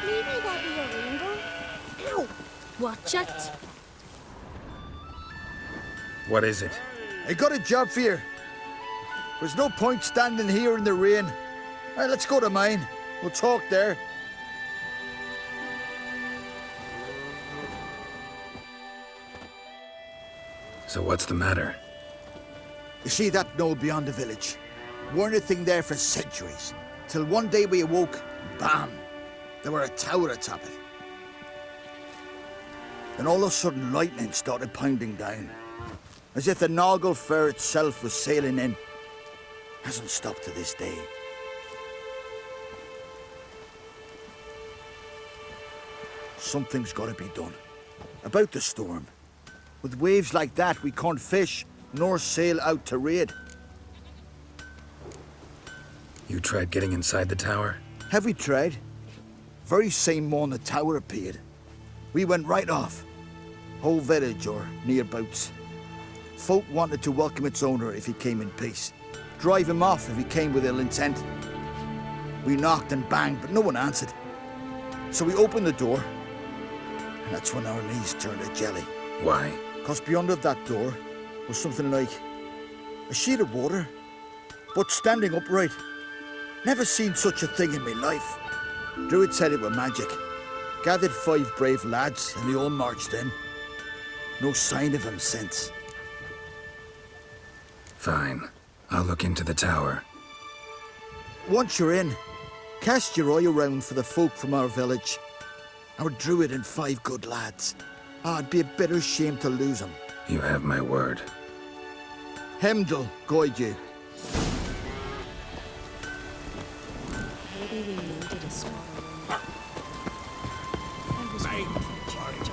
Maybe that'd be a rainbow? Ow! Watch it. What is it? I got a job for you. There's no point standing here in the rain. Right, let's go to mine. We'll talk there. So what's the matter? You see that knoll beyond the village? Weren't a thing there for centuries. Till one day we awoke, bam! There were a tower atop it. Then all of a sudden lightning started pounding down. As if the Noggle Fair itself was sailing in. Hasn't stopped to this day. Something's got to be done. About the storm. With waves like that, we can't fish, nor sail out to raid. You tried getting inside the tower? Have we tried? Very same morn the tower appeared. We went right off. Whole village or nearabouts. Folk wanted to welcome its owner if he came in peace. Drive him off if he came with ill intent. We knocked and banged, but no one answered. So we opened the door, and that's when our knees turned to jelly. Why? 'Cause beyond of that door was something like a sheet of water, but standing upright. Never seen such a thing in my life. Druid said it were magic. Gathered 5 brave lads, and they all marched in. No sign of him since. Fine. I'll look into the tower. Once you're in, cast your eye around for the folk from our village. Our druid and 5 good lads. It'd be a bitter shame to lose them. You have my word. Hemdall guide you. Maybe we needed a smaller room. I was waiting for George.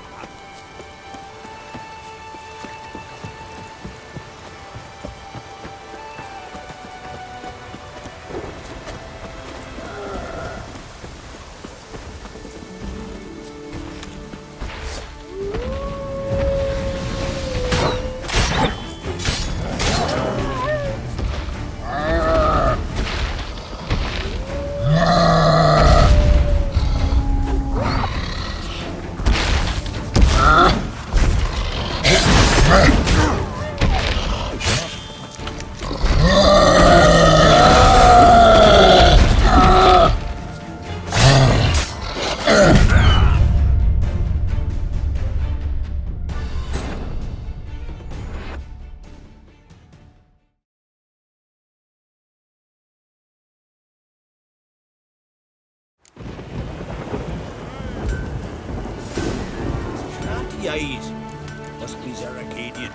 Eyes. Must be Zaracadian.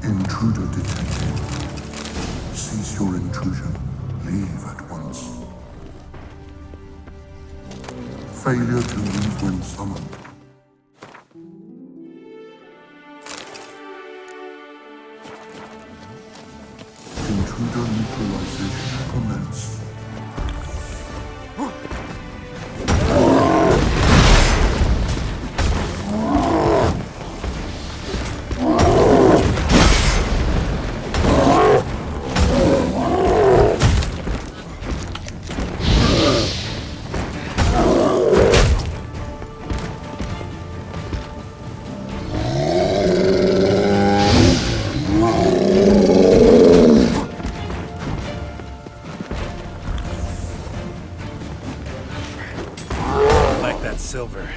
Intruder detected. Cease your intrusion. Leave at once. Failure to leave when summoned. Intruder neutralization commenced. silver.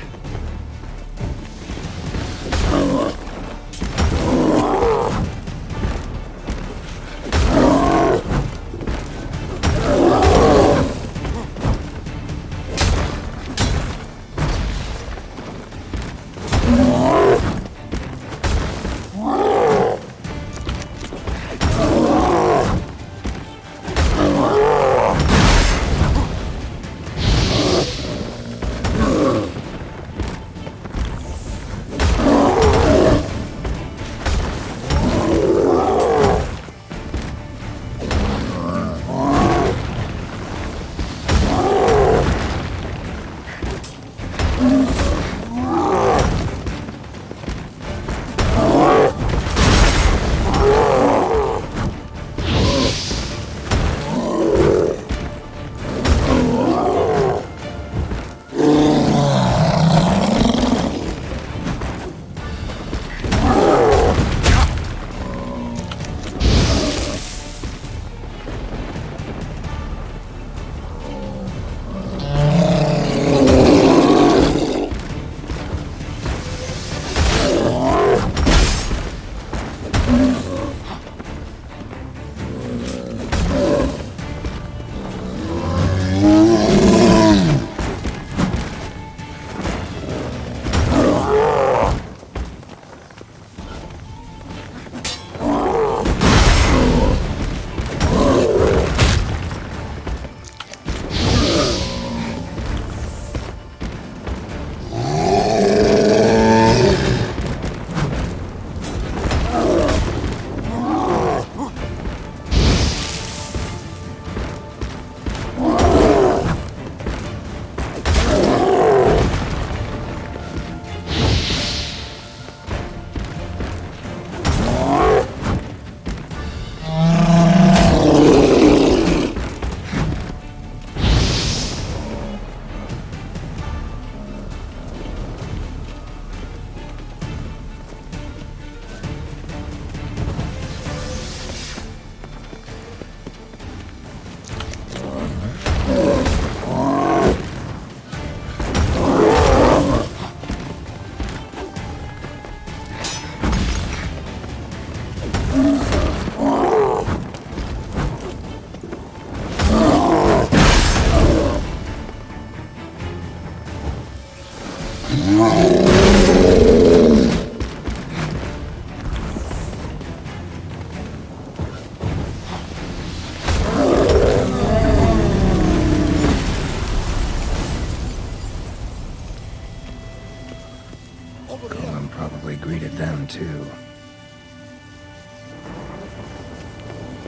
Colin probably greeted them too.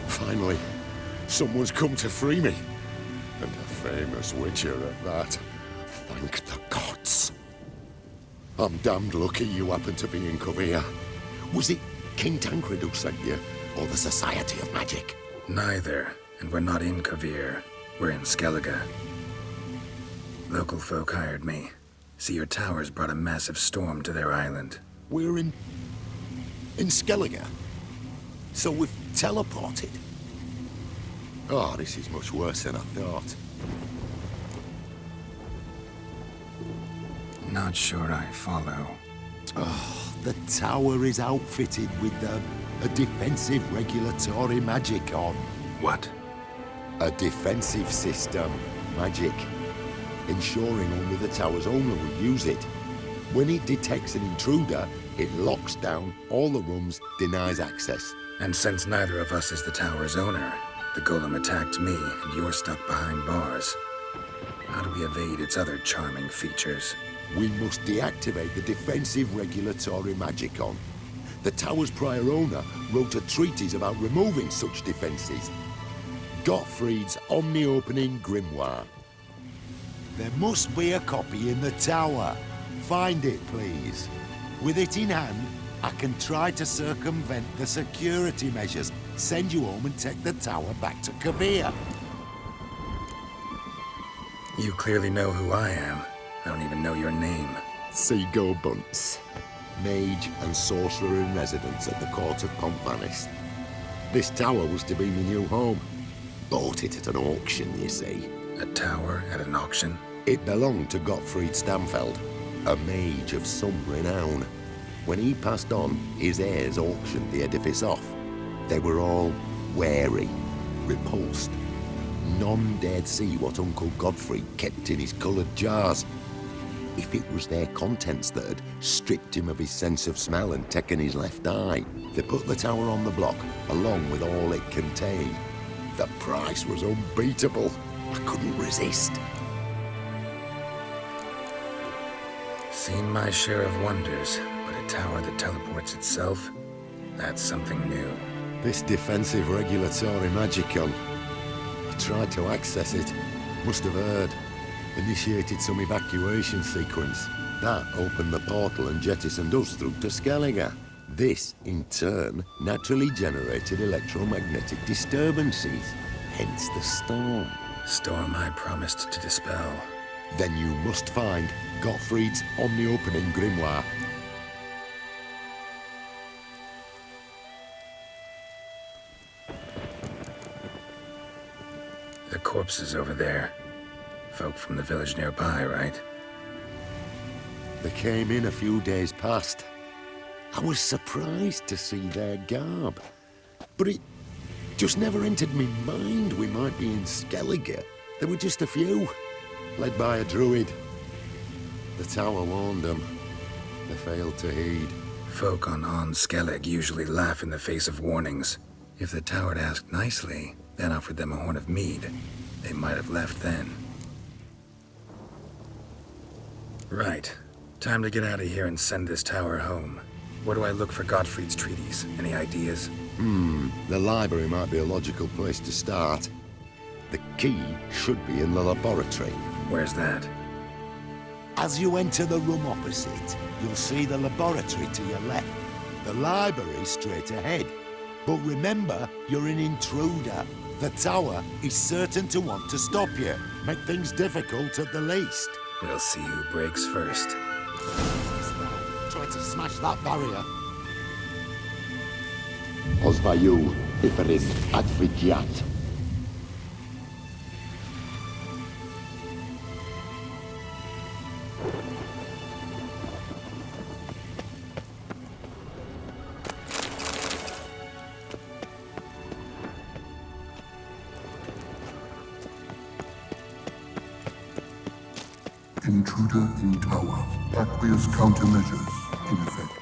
Finally, someone's come to free me. And a famous witcher at that. Thank the gods. I'm damned lucky you happened to be in Kovir. Was it King Tancred who sent you, or the Society of Magic? Neither, and we're not in Kovir. We're in Skellige. Local folk hired me. See, your towers brought a massive storm to their island. We're in Skellige? So we've teleported? Oh, this is much worse than I thought. Not sure I follow. Oh, the tower is outfitted with a defensive regulatory magic on. What? A defensive system. Magic. Ensuring only the tower's owner will use it. When it detects an intruder, it locks down all the rooms, denies access. And since neither of us is the tower's owner, the golem attacked me and you're stuck behind bars. How do we evade its other charming features? We must deactivate the defensive regulatory magicon. The tower's prior owner wrote a treatise about removing such defenses. Gottfried's Omni-Opening Grimoire. There must be a copy in the tower. Find it, please. With it in hand, I can try to circumvent the security measures, send you home and take the tower back to Kovir. You clearly know who I am. I don't even know your name. Seagull Bunce. Mage and sorcerer in residence at the court of Pompanis. This tower was to be my new home. Bought it at an auction, you see. A tower at an auction? It belonged to Gottfried Stamfeld, a mage of some renown. When he passed on, his heirs auctioned the edifice off. They were all wary, repulsed. None dared see what Uncle Godfrey kept in his coloured jars. If it was their contents that had stripped him of his sense of smell and taken his left eye, they put the tower on the block, along with all it contained. The price was unbeatable. I couldn't resist. Seen my share of wonders, but a tower that teleports itself? That's something new. This defensive regulatory magicon. I tried to access it. Must have heard. Initiated some evacuation sequence. That opened the portal and jettisoned us through to Skellige. This, in turn, naturally generated electromagnetic disturbances. Hence the storm. Storm I promised to dispel. Then you must find Gottfried's omni-opening grimoire. The corpses over there. Folk from the village nearby, right? They came in a few days past. I was surprised to see their garb. But it just never entered me mind we might be in Skellige. There were just a few, led by a druid. The tower warned them. They failed to heed. Folk on Skellig usually laugh in the face of warnings. If the tower had asked nicely, then offered them a horn of mead, they might have left then. Right. Time to get out of here and send this tower home. Where do I look for Gottfried's treaties? Any ideas? The library might be a logical place to start. The key should be in the laboratory. Where's that? As you enter the room opposite, you'll see the laboratory to your left. The library straight ahead. But remember, you're an intruder. The tower is certain to want to stop you. Make things difficult at the least. We'll see who breaks first. Try to smash that barrier. Ozvaju, Iferis Advigiat. Intruder in tower. Aqueous countermeasures in effect.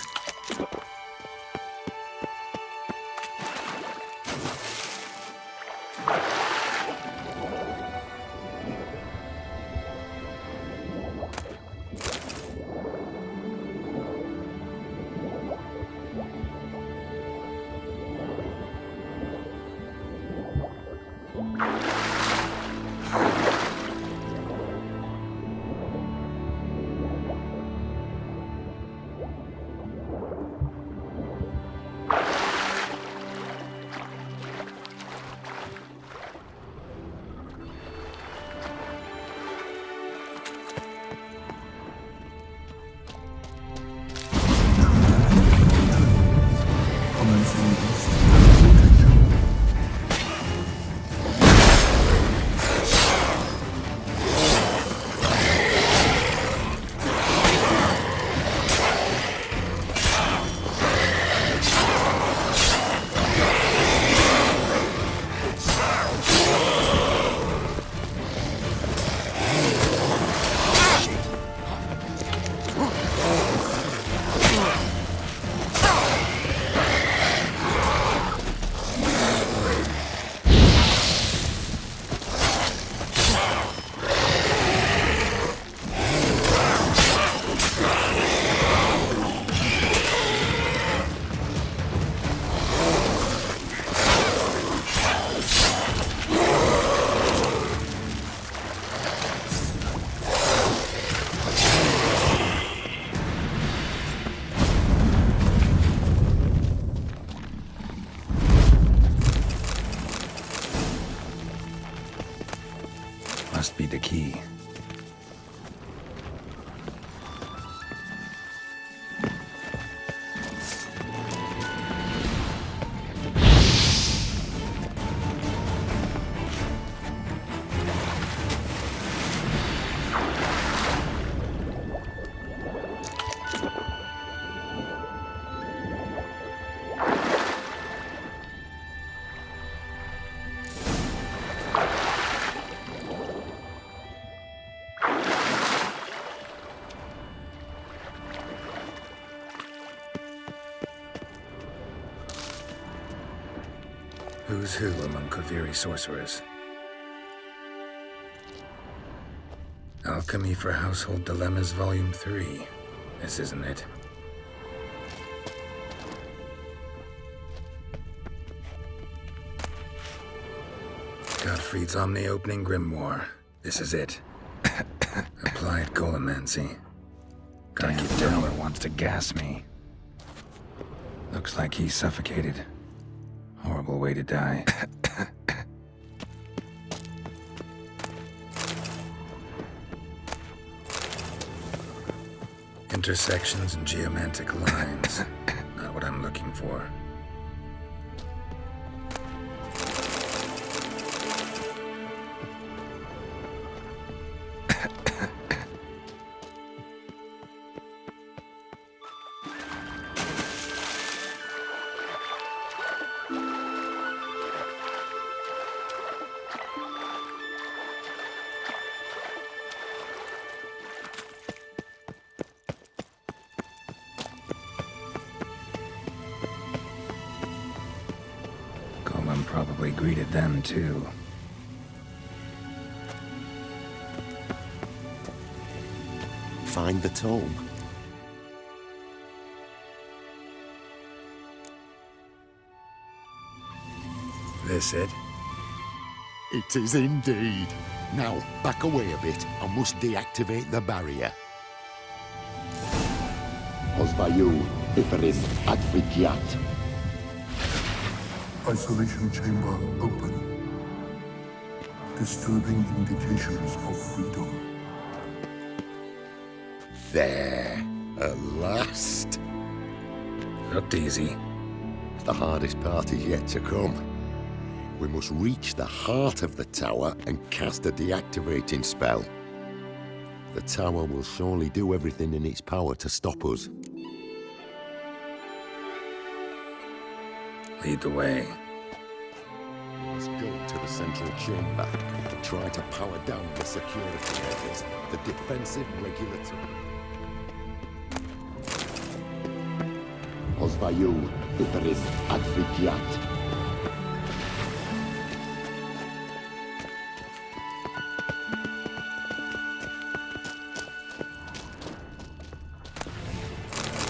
Who's who among Kaviri sorcerers? Alchemy for Household Dilemmas, Volume 3. This isn't it. Gottfried's Omni-Opening Grimoire. This is it. Applied Golomancy. Gotta keep Tower wants to gas me. Looks like he's suffocated. Horrible way to die. Intersections and geomantic lines. Not what I'm looking for. Probably greeted them too. Find the tome. This it? It is indeed. Now, back away a bit. I must deactivate the barrier. Osvayu, Iferis, Advigiat. Isolation chamber open. Disturbing indications of freedom. There. At last. Looked easy. The hardest part is yet to come. We must reach the heart of the tower and cast a deactivating spell. The tower will surely do everything in its power to stop us. Lead the way. We must go to the central chamber and try to power down the security measures, the defensive regulatory. Osvayu, Iferis, Advigiat.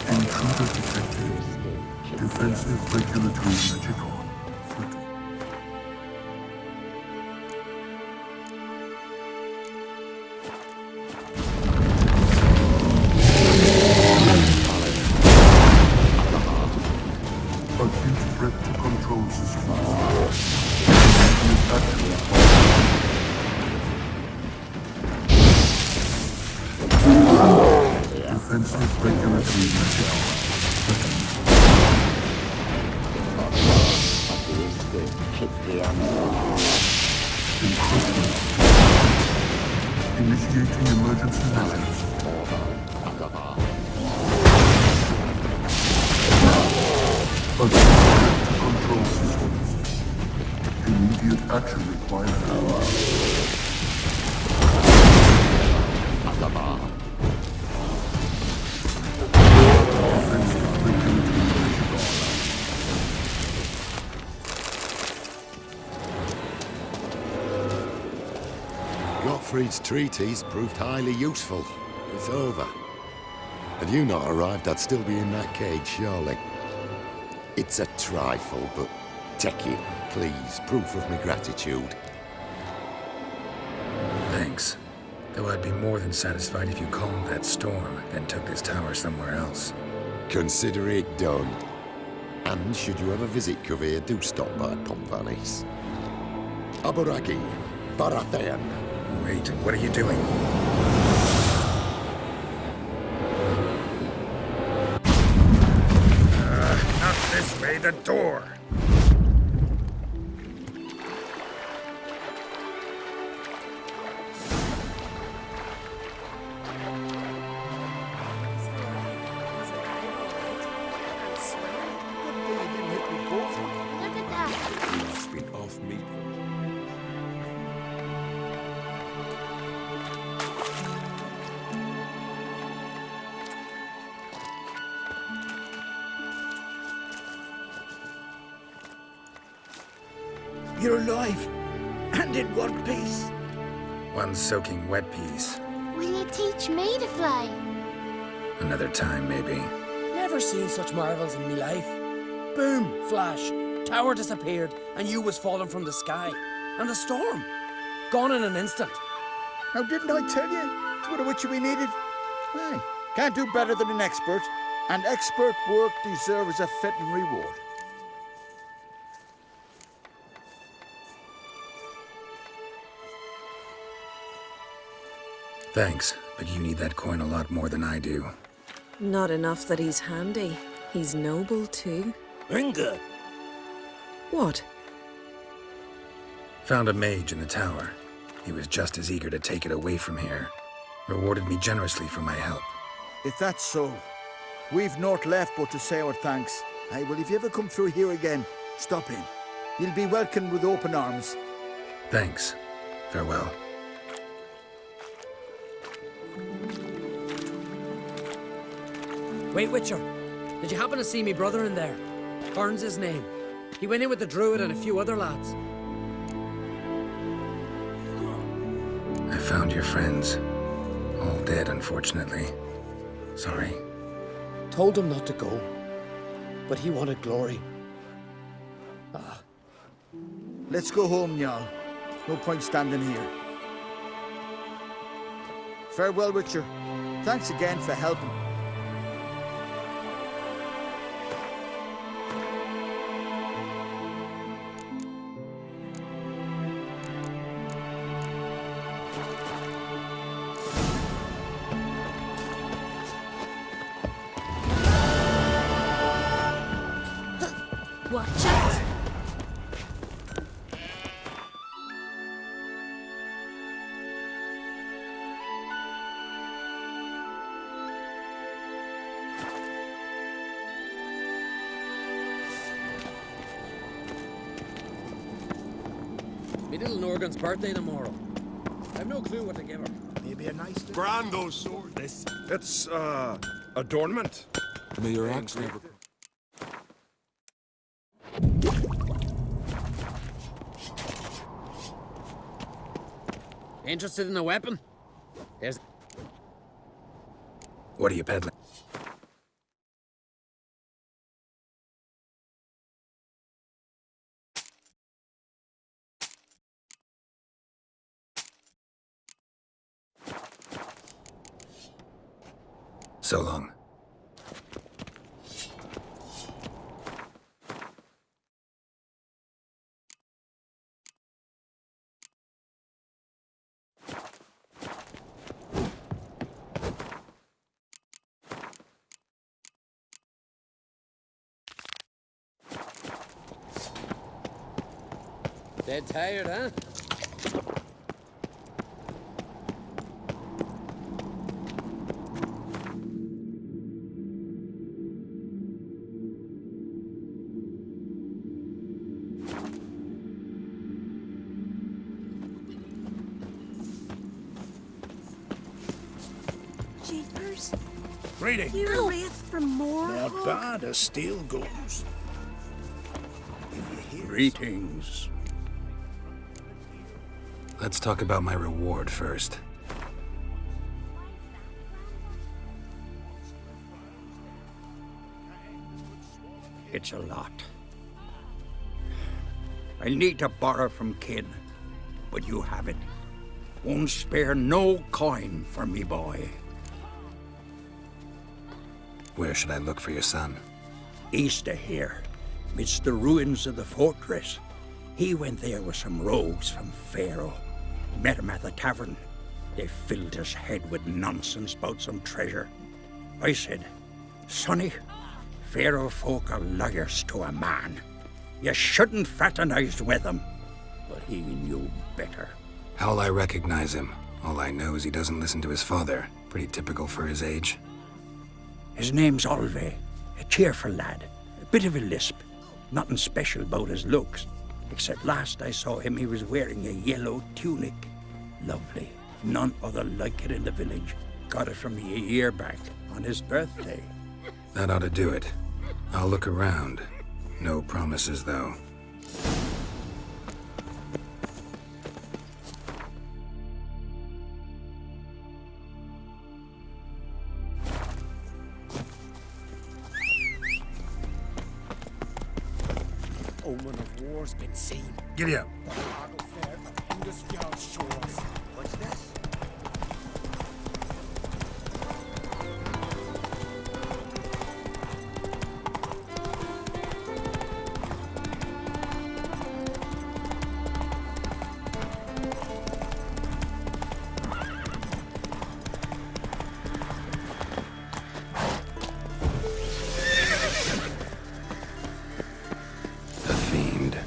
Intruder detected. Defensive regulatory magic on. Foot. Acute threat to control systems. Immediate action required. Defensive regulatory magic on. Encroachment. Initiating emergency measures. Acute threat to control systems. Immediate action required. Offensive regulatory magic on. Gottfried's treatise proved highly useful. It's over. Had you not arrived, I'd still be in that cage, surely. It's a trifle, but take it, please. Proof of my gratitude. Thanks. Though I'd be more than satisfied if you calmed that storm, then took this tower somewhere else. Consider it done. And should you ever visit Kavir, do stop by Pompanis. Aburagi, Baratheon. Wait, what are you doing? Not this way, the door! Look at that. Must be off me. You're alive, and in one piece. One soaking wet piece. Will you teach me to fly? Another time, maybe. Never seen such marvels in me life. Boom, flash, tower disappeared, and you was falling from the sky. And the storm, gone in an instant. Now, didn't I tell you? It's what a witcher we needed. Aye, can't do better than an expert, and expert work deserves a fitting reward. Thanks, but you need that coin a lot more than I do. Not enough that he's handy. He's noble too. Inga! What? Found a mage in the tower. He was just as eager to take it away from here. Rewarded me generously for my help. If that's so, we've naught left but to say our thanks. Aye, well, if you ever come through here again, stop in. You'll be welcomed with open arms. Thanks. Farewell. Wait, Witcher, did you happen to see me brother in there? Burns his name. He went in with the druid and a few other lads. I found your friends. All dead, unfortunately. Sorry. Told him not to go, but he wanted glory. Let's go home, Jarl. No point standing here. Farewell, Witcher. Thanks again for helping. Watch out! Me little Norgan's birthday tomorrow. I've no clue what to give her. Maybe a nice... Brando sword. This. It's, adornment. May your axe never... Interested in a weapon? There's... What are you peddling? So long. Dead tired, huh? Jeepers, Greeting. you wraith from more. Not bad as steel goes. Greetings. Let's talk about my reward first. It's a lot. I'll need to borrow from kin, but you have it. Won't spare no coin for me boy. Where should I look for your son? East of here, midst the ruins of the fortress. He went there with some rogues from Pharaoh. Met him at the tavern. They filled his head with nonsense about some treasure. I said, Sonny, Pharaoh folk are lawyers to a man. You shouldn't fraternize with them. But he knew better. How'll I recognize him? All I know is he doesn't listen to his father. Pretty typical for his age. His name's Olve, a cheerful lad. A bit of a lisp. Nothing special about his looks. Except last I saw him, he was wearing a yellow tunic. Lovely. None other like it in the village. Got it from me a year back, on his birthday. That ought to do it. I'll look around. No promises, though. omen of war's been seen. Giddy up. The Argo Fair of Hindusfjord's shores. What's this? The Fiend.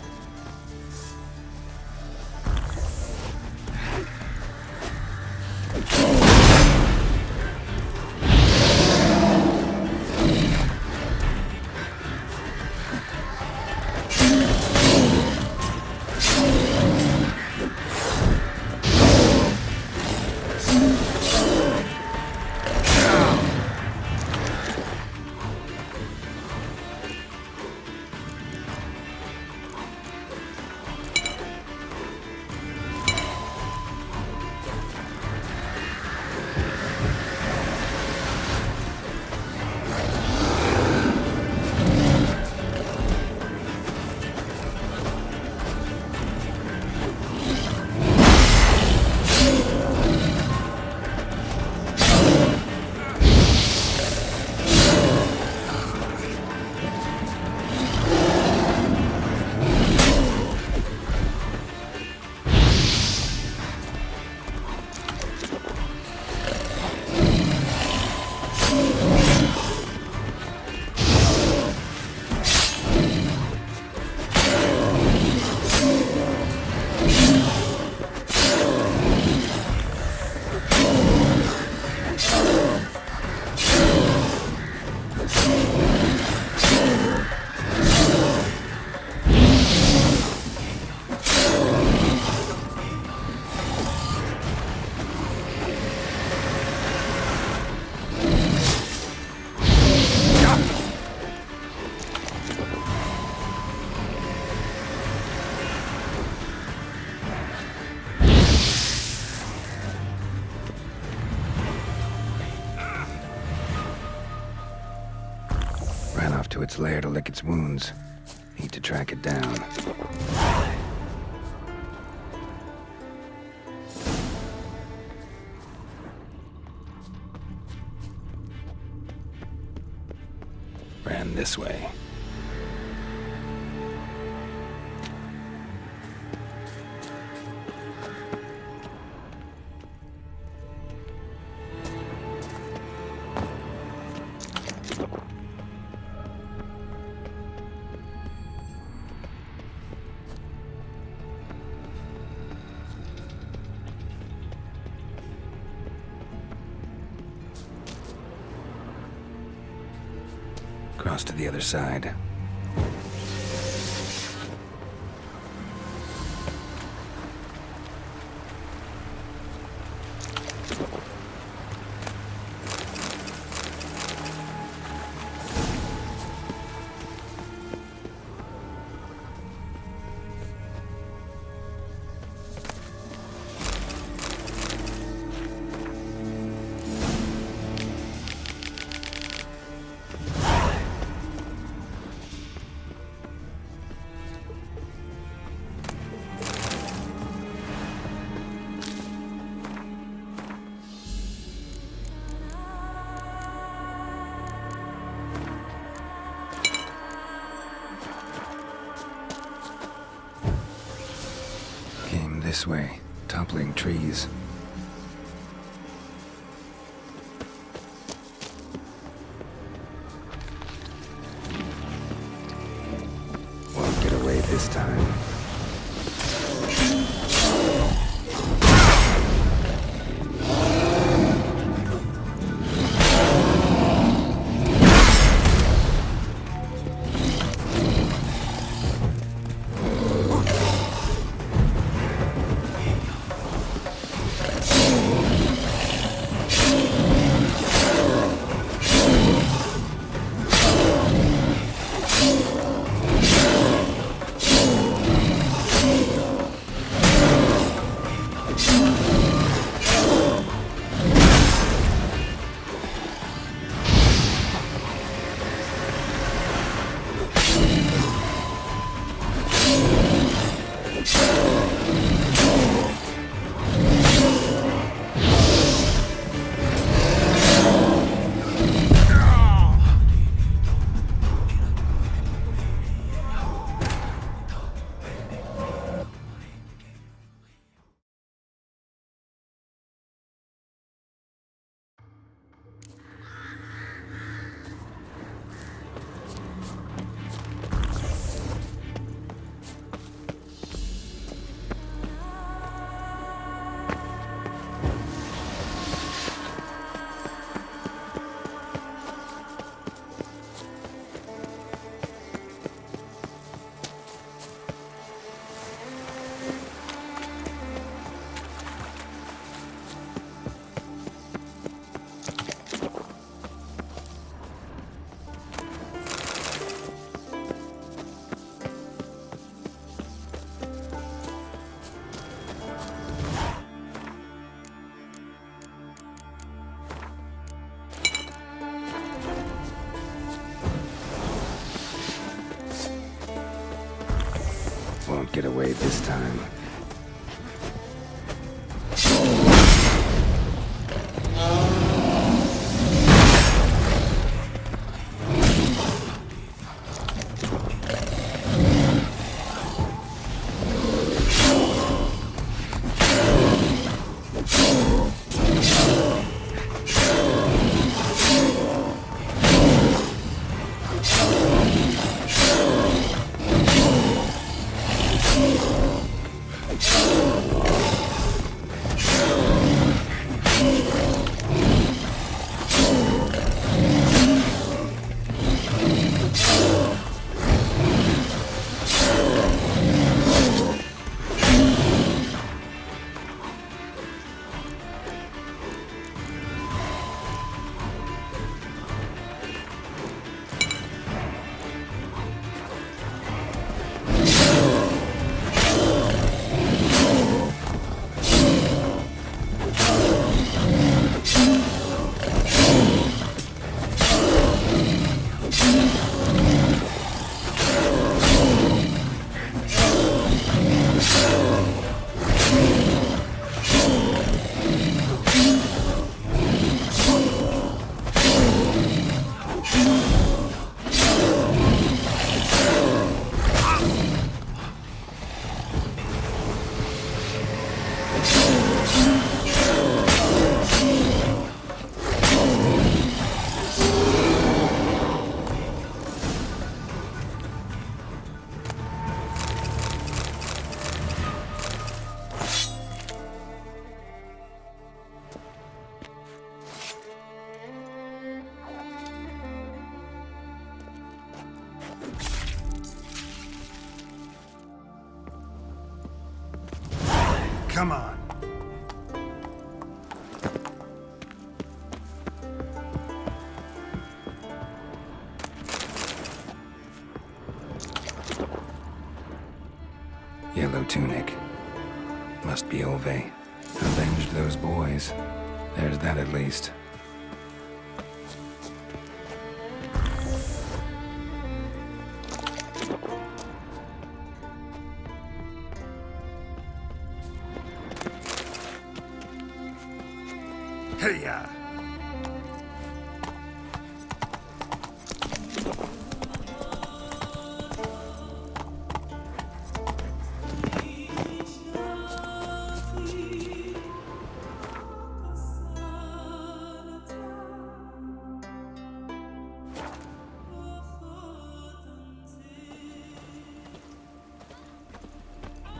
Ran off to its lair to lick its wounds. Need to track it down. Ran this way. Cross to the other side. This way, toppling trees. Won't get away this time. get away this time. Come on. Yellow tunic. Must be Ove. Avenged those boys. There's that at least. Hey-ya!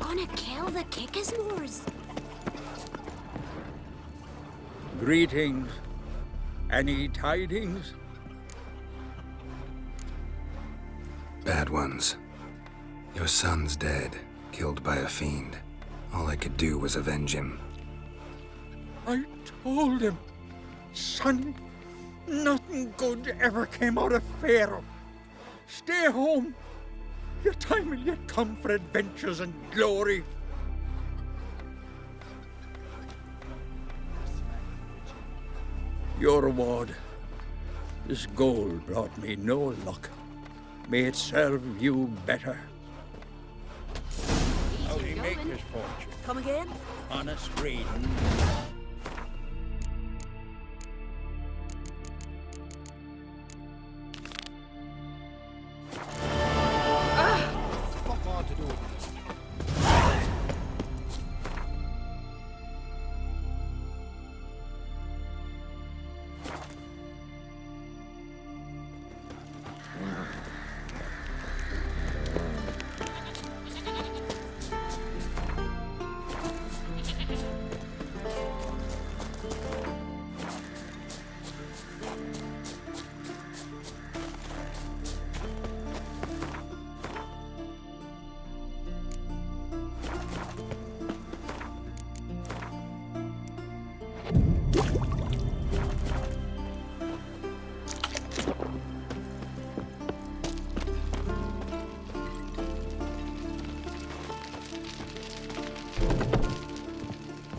Gonna kill the Kickasmores. Greetings. Any tidings? Bad ones. Your son's dead, killed by a fiend. All I could do was avenge him. I told him, son, nothing good ever came out of Pharaoh. Stay home. Your time will yet come for adventures and glory. Your reward. This gold brought me no luck. May it serve you better. How do he make his fortune? Come again? Honest reading.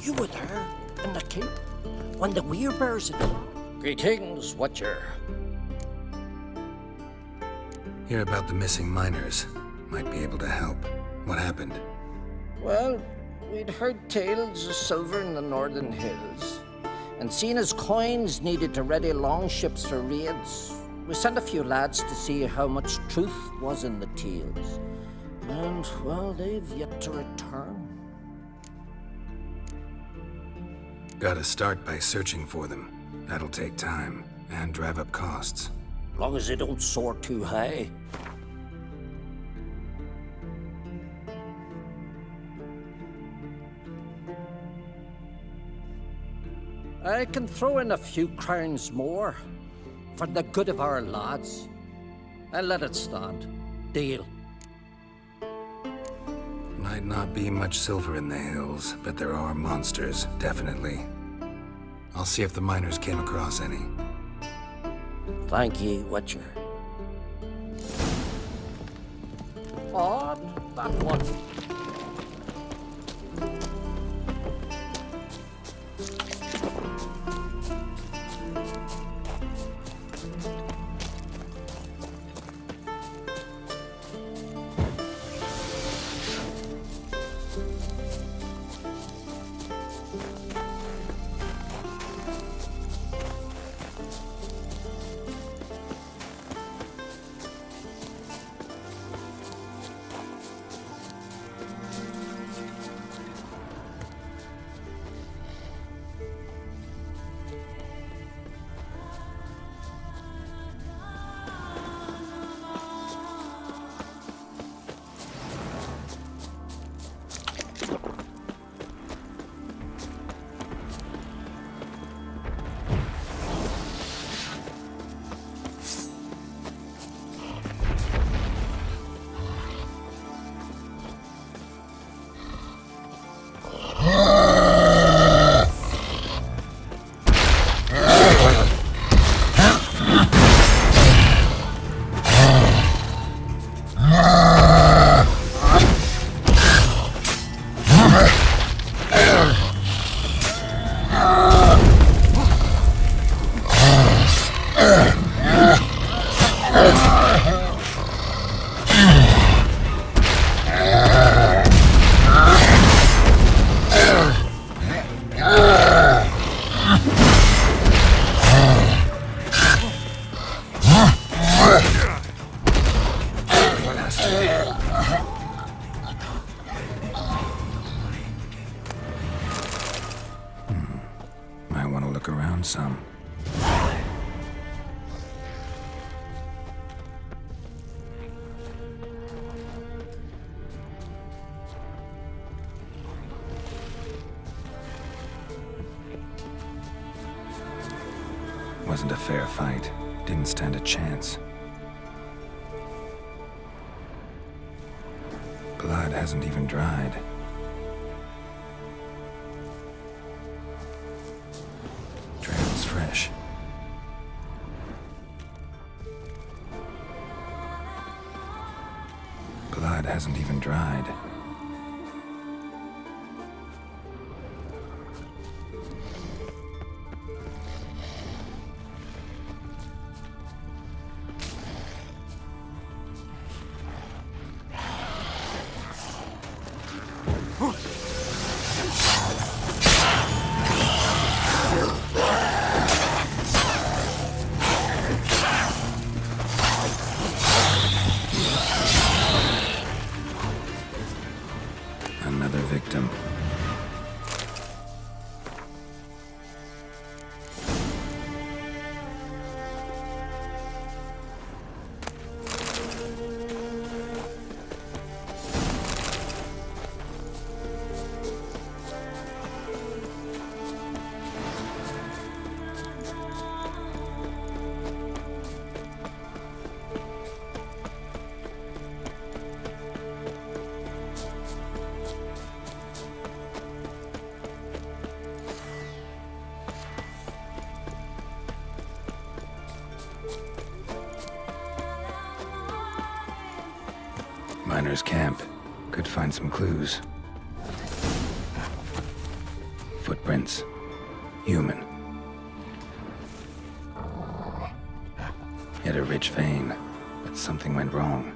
You were there, in the keep, when the weir bears it. Greetings, Watcher. Hear about the missing miners. Might be able to help. What happened? Well, we'd heard tales of silver in the northern hills, and seen as coins needed to ready longships for raids, we sent a few lads to see how much truth was in the tales. And, well, they've yet to return. Gotta start by searching for them. That'll take time, and drive up costs. Long as they don't soar too high. I can throw in a few crowns more, for the good of our lads. I'll let it stand. Deal. Might not be much silver in the hills, but there are monsters, definitely. I'll see if the miners came across any. Thank ye, Witcher. On that one. Might want to look around some. Wasn't a fair fight. Didn't stand a chance. Blood hasn't even dried. Trail's fresh. Blood hasn't even dried. Another victim. Miners' camp. Could find some clues. Footprints. Human. Hit a rich vein, but something went wrong.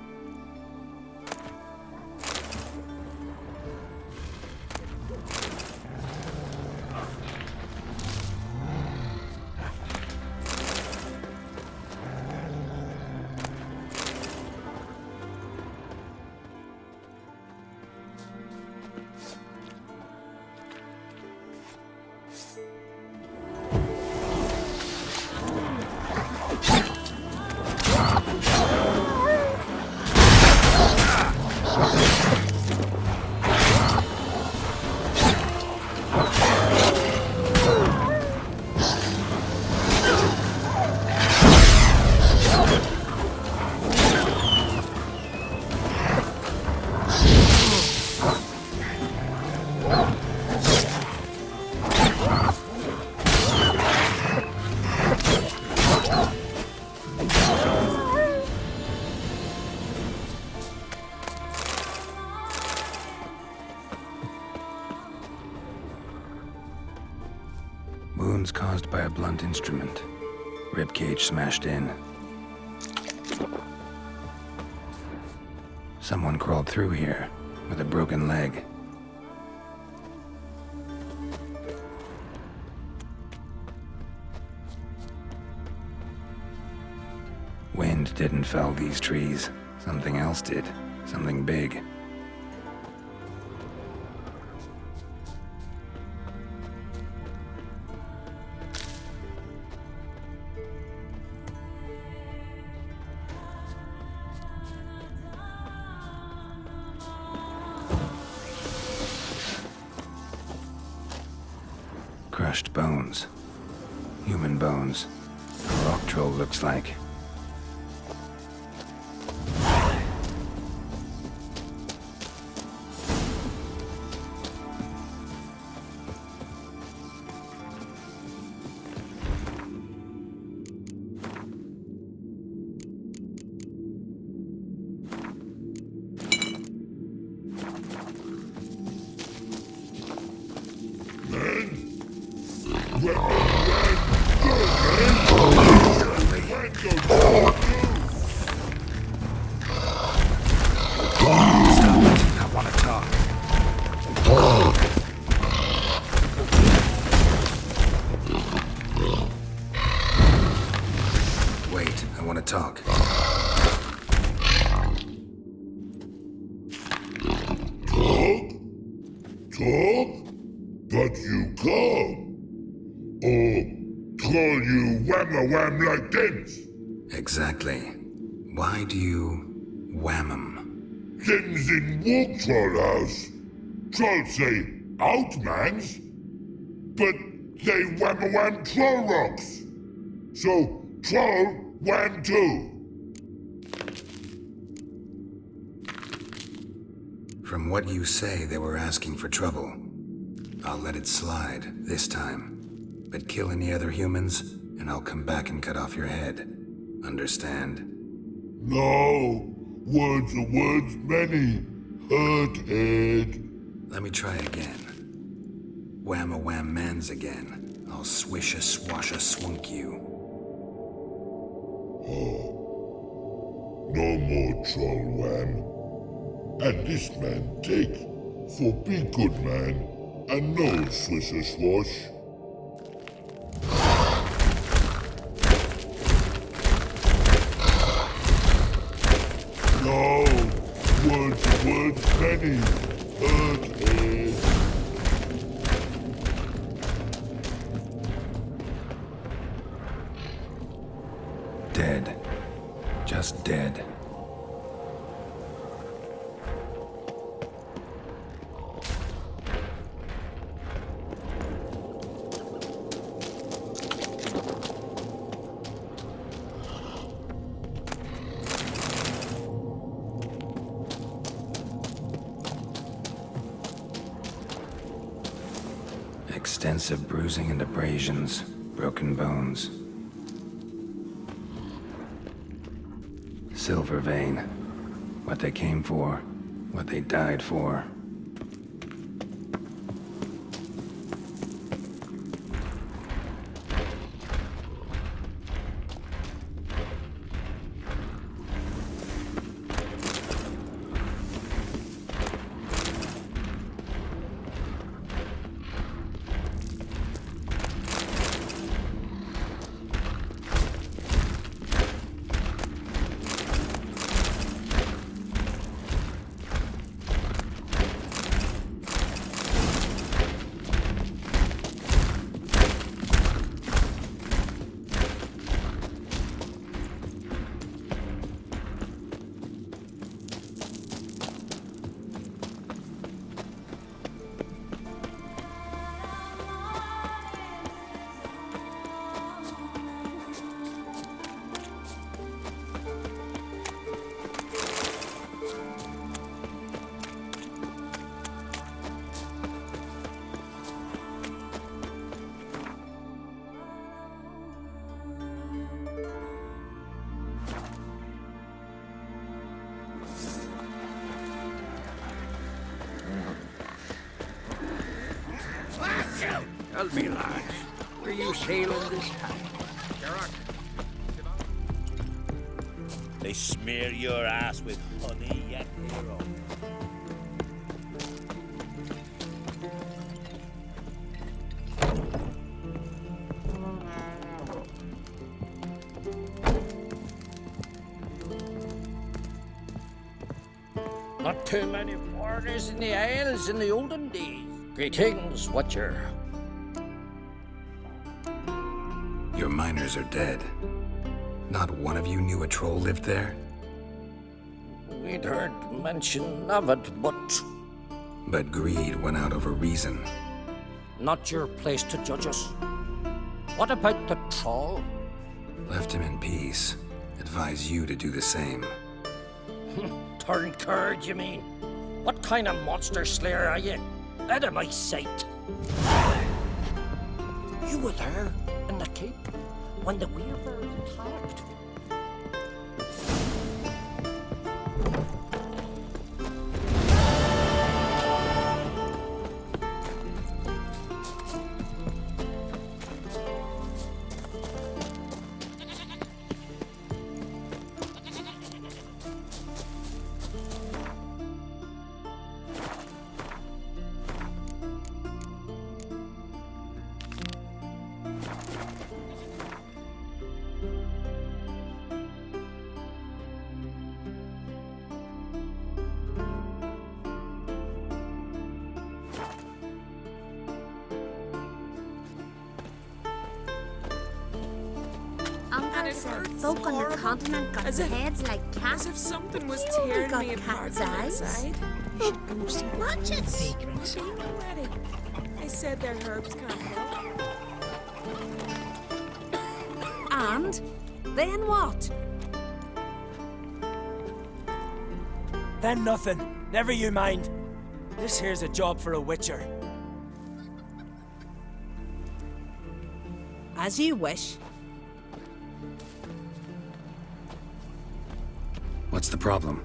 by a blunt instrument. Ribcage smashed in. Someone crawled through here with a broken leg. Wind didn't fell these trees. Something else did. Something big. Crushed bones. Human bones. A rock troll looks like. Wait, I want to talk. Talk? But you can't. Or call you wham-a-wham like this. Exactly. Why do you wham 'em? Them's in walk troll house. Trolls say outmans, but they wham-a-wham troll rocks. So troll wham too. From what you say, they were asking for trouble. I'll let it slide this time. But kill any other humans, and I'll come back and cut off your head. Understand? No, words are words many. Hurt head. Let me try again. Wham-a-wham mans again. I'll swish-a-swash-a-swunk you. No more troll wham. And this man take, for be good man, and no swish-a-swash. No, words are words many. Hurt head. Dead. Just dead. Extensive bruising and abrasions, broken bones. Silver vein. What they came for, what they died for. Tell me, lads, were you no sailing this time. They smear your ass with honey yet, hero. Not too many foreigners in the Isles in the olden days. Greetings, Watcher. Your miners are dead. Not one of you knew a troll lived there? We'd heard mention of it, but But greed went out over reason. not your place to judge us. What about the troll? Left him in peace. Advise you to do the same. Turned curd, you mean? What kind of monster slayer are you? Out of my sight. You were there in the cape when the weird attacked. Uncle said folk on the continent got heads like cats. As if something was You only tearing got me apart cat's from eyes. inside. You should go see Watch it. Secrets. Being already. I said their herbs can't help. And then what? Then nothing. Never you mind. This here's a job for a witcher. As you wish. What's the problem?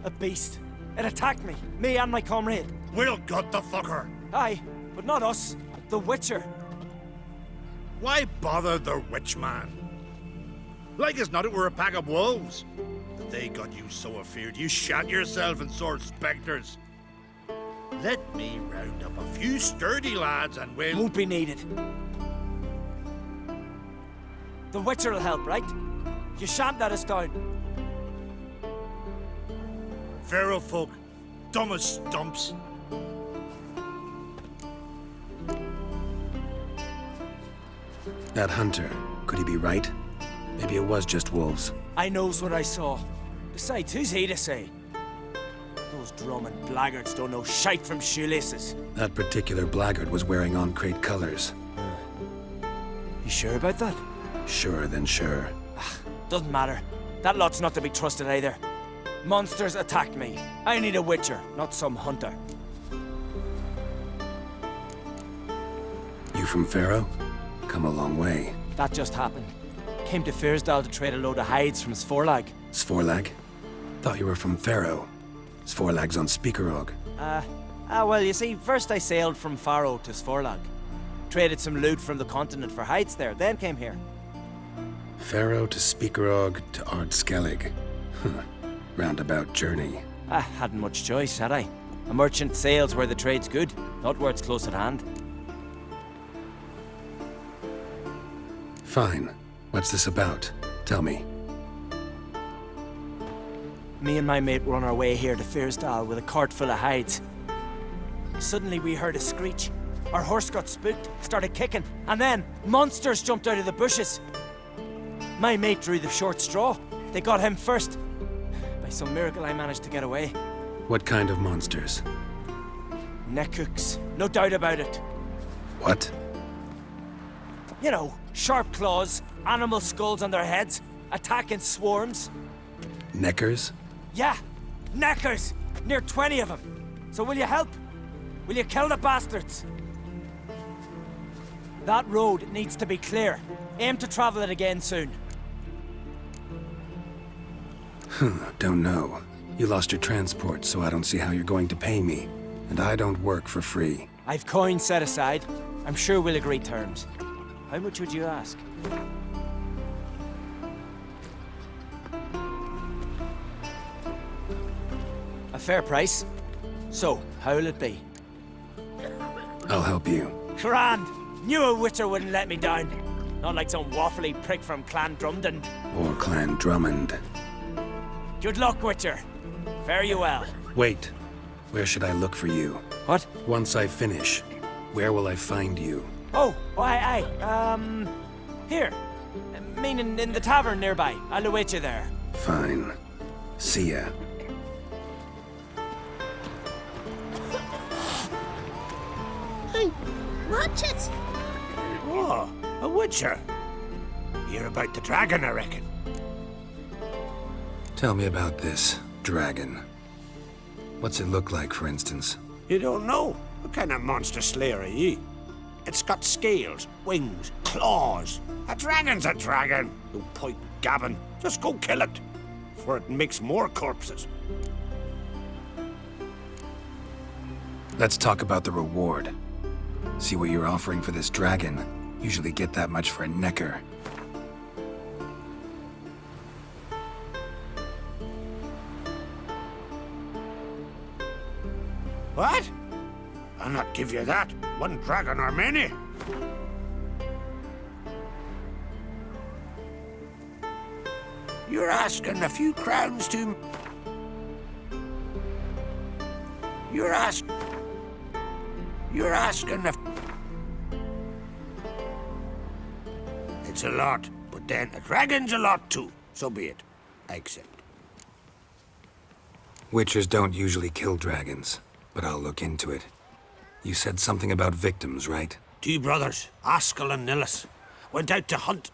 A beast. It attacked me. Me and my comrade. We'll gut the fucker. Aye, but not us. The witcher. Why bother the witch man? Like as not it were a pack of wolves. But they got you so afeard you shat yourself and saw spectres. Let me round up a few sturdy lads and we'll... Won't be needed. The witcher will help, right? You shan't let us down. Pharaoh folk, dumb as stumps. That hunter, could he be right? Maybe it was just wolves. I knows what I saw. Besides, who's he to say? Those drumming blackguards don't know shite from shoelaces. That particular blackguard was wearing on-crate colors. You sure about that? Sure than sure. Doesn't matter. That lot's not to be trusted either. Monsters attacked me. I need a witcher, not some hunter. You from Pharaoh? Come a long way. That just happened. Came to Fyrsdal to trade a load of hides from Sforlag. Sforlag? Thought you were from Pharaoh. Sforlag's on Speakerog. Well, you see, first I sailed from Faro to Sforlag. Traded some loot from the continent for hides there, then came here. Pharaoh to Speakerog to Ardskellig. Roundabout journey. I hadn't much choice, had I? A merchant sails where the trade's good, not where it's close at hand. Fine. What's this about? Tell me. Me and my mate were on our way here to Fyrsdal with a cart full of hides. Suddenly we heard a screech. Our horse got spooked, started kicking, and then monsters jumped out of the bushes. My mate drew the short straw. They got him first. By some miracle I managed to get away. What kind of monsters? Neckhooks, no doubt about it. What? You know, sharp claws, animal skulls on their heads, attacking swarms. Neckers? Yeah, neckers! Near 20 of them. So will you help? Will you kill the bastards? That road needs to be clear. Aim to travel it again soon. Don't know. You lost your transport, so I don't see how you're going to pay me. And I don't work for free. I've coin set aside. I'm sure we'll agree terms. How much would you ask? A fair price. So, how'll it be? I'll help you. Grand! Knew a witcher wouldn't let me down. Not like some waffly prick from Clan Drumdon. Or Clan Drummond. Good luck, witcher. Fare you well. Wait. Where should I look for you? What? Once I finish, where will I find you? Oh, here. Meaning in the tavern nearby. I'll await you there. Fine. See ya. Hey, watch it! Oh, a witcher. You're about the dragon, I reckon. Tell me about this dragon. What's it look like, for instance? You don't know? What kind of monster slayer are ye? It's got scales, wings, claws. A dragon's a dragon. No point gabbing. Just go kill it, for it makes more corpses. Let's talk about the reward. See what you're offering for this dragon. Usually get that much for a necker. What? I'll not give you that. One dragon or many. You're asking a few crowns to... You're asking a... It's a lot, but then a dragon's a lot too. So be it. I accept. Witchers don't usually kill dragons, but I'll look into it. You said something about victims, right? 2 brothers, Askell and Nillis, went out to hunt.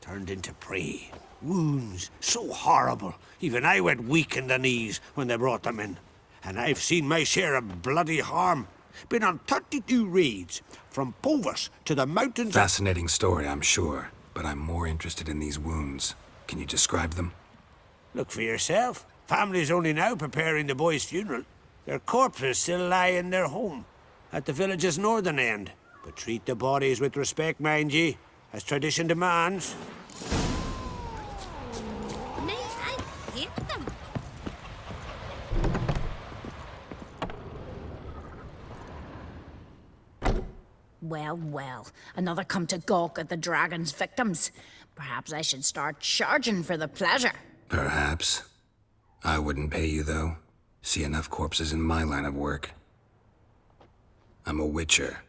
Turned into prey. Wounds so horrible, even I went weak in the knees when they brought them in. And I've seen my share of bloody harm. Been on 32 raids, from Povus to the mountains... Fascinating story, I'm sure, but I'm more interested in these wounds. Can you describe them? Look for yourself. Family's only now preparing the boy's funeral. Their corpses still lie in their home, at the village's northern end. But treat the bodies with respect, mind ye, as tradition demands. May I hit them? Well, well, another come to gawk at the dragon's victims. Perhaps I should start charging for the pleasure. Perhaps. I wouldn't pay you, though. See enough corpses in my line of work. I'm a witcher.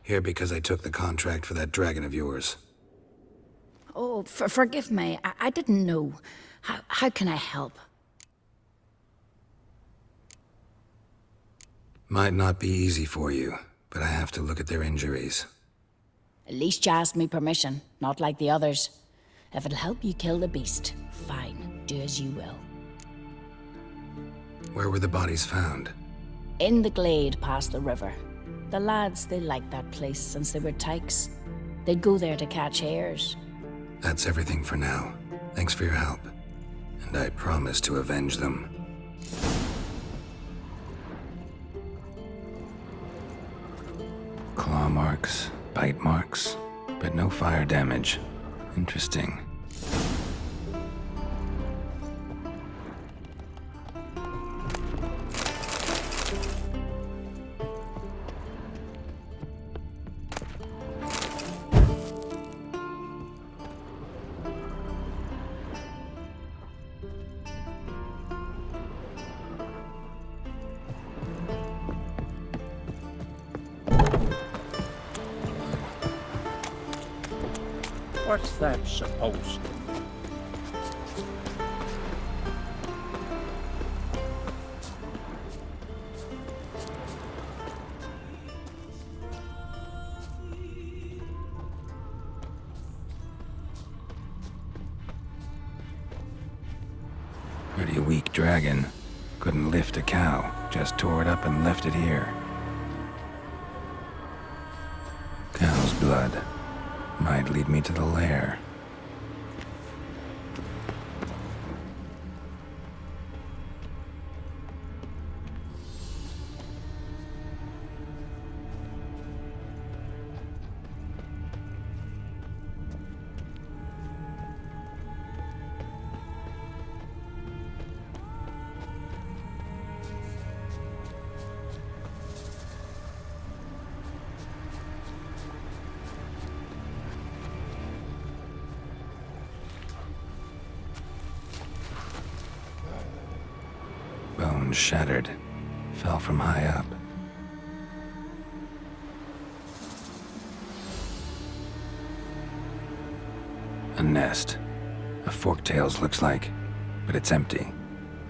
Here because I took the contract for that dragon of yours. Oh, forgive me. I didn't know. How can I help? Might not be easy for you, but I have to look at their injuries. At least you asked me permission, not like the others. If it'll help you kill the beast, fine. Do as you will. Where were the bodies found? In the glade past the river. The lads, they liked that place since they were tykes. They'd go there to catch hares. That's everything for now. Thanks for your help. And I promise to avenge them. Claw marks, bite marks, but no fire damage. Interesting. What's that supposed to be? Pretty weak dragon. Couldn't lift a cow, just tore it up and left it here. Cow's blood. Might lead me to the lair. Bones shattered. Fell from high up. A nest. A forktails looks like, but it's empty.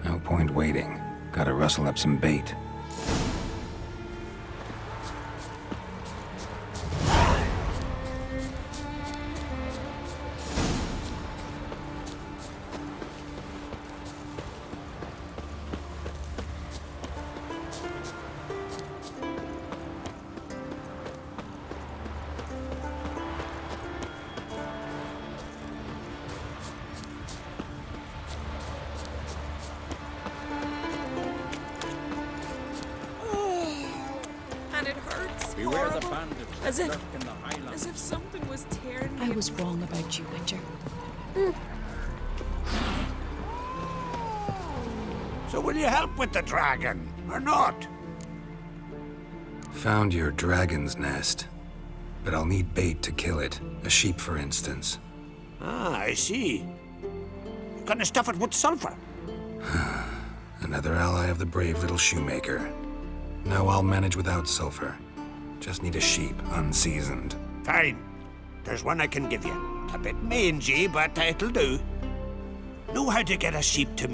No point waiting. Gotta rustle up some bait. And it hurts. Beware the horrible. bandits As that if, lurk in the highlands. as if something was tearing me. I was wrong about you, Witcher. So will you help with the dragon, or not? Found your dragon's nest. But I'll need bait to kill it. A sheep, for instance. Ah, I see. Gonna stuff it with sulfur. Another ally of the brave little shoemaker. No, I'll manage without sulfur. Just need a sheep, unseasoned. Fine. There's one I can give you. A bit mangy, but it'll do. Know how to get a sheep to